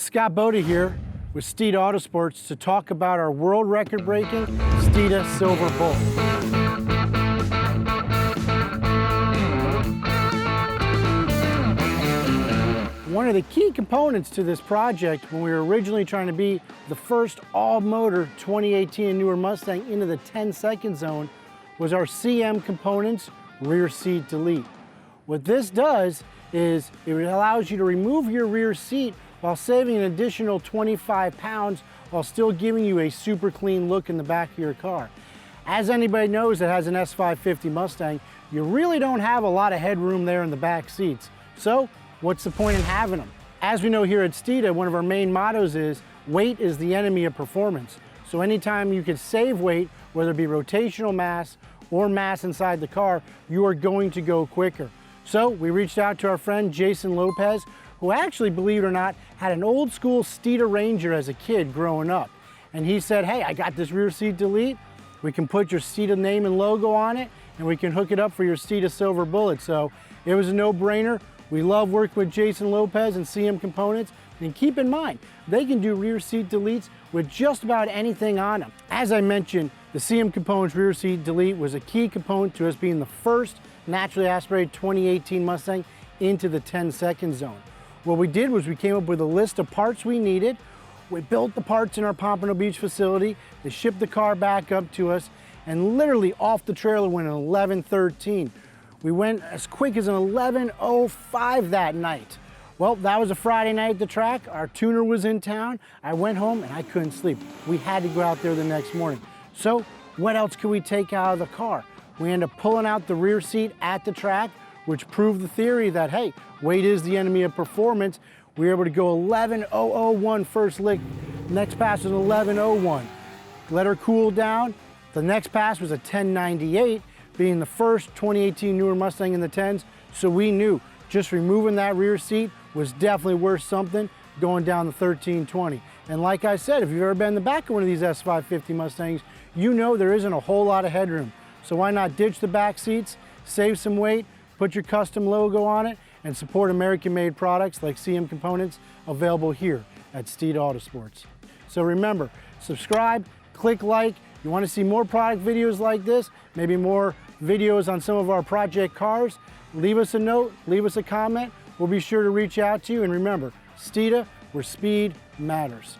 Scott Boda here with Steeda Autosports to talk about our world record-breaking Steeda Silver Bullet. One of the key components to this project when we were originally trying to be the first all-motor 2018 and newer Mustang into the 10-second zone was our CM Components rear seat delete. What this does is it allows you to remove your rear seat while saving an additional 25 pounds while still giving you a super clean look in the back of your car. As anybody knows that has an S550 Mustang, you really don't have a lot of headroom there in the back seats. So what's the point in having them? As we know here at Steeda, one of our main mottos is weight is the enemy of performance. So anytime you can save weight, whether it be rotational mass or mass inside the car, you are going to go quicker. So we reached out to our friend Jason Lopez, who actually, believe it or not, had an old school Steeda Ranger as a kid growing up. And he said, hey, I got this rear seat delete. We can put your Steeda name and logo on it, and we can hook it up for your Steeda Silver Bullet. So it was a no-brainer. We love working with Jason Lopez and CM Components. And keep in mind, they can do rear seat deletes with just about anything on them. As I mentioned, the CM Components rear seat delete was a key component to us being the first naturally aspirated 2018 Mustang into the 10-second zone. What we did was we came up with a list of parts we needed. We built the parts in our Pompano Beach facility. They shipped the car back up to us, and literally off the trailer went an 11:13. We went as quick as an 11:05 that night. Well, that was a Friday night at the track. Our tuner was in town. I went home and I couldn't sleep. We had to go out there the next morning. So what else could we take out of the car? We ended up pulling out the rear seat at the track, which proved the theory that, hey, weight is the enemy of performance. We were able to go 11:001 first lick. Next pass was 11:01. Let her cool down. The next pass was a 10:98, being the first 2018 newer Mustang in the 10s. So we knew just removing that rear seat was definitely worth something going down the 13:20. And like I said, if you've ever been in the back of one of these S550 Mustangs, you know there isn't a whole lot of headroom. So why not ditch the back seats, save some weight, put your custom logo on it, and support American-made products like CM Components available here at Steeda Autosports. So remember, subscribe, click like. You want to see more product videos like this, maybe more videos on some of our project cars, leave us a note, leave us a comment. We'll be sure to reach out to you. And remember, Steeda, where speed matters.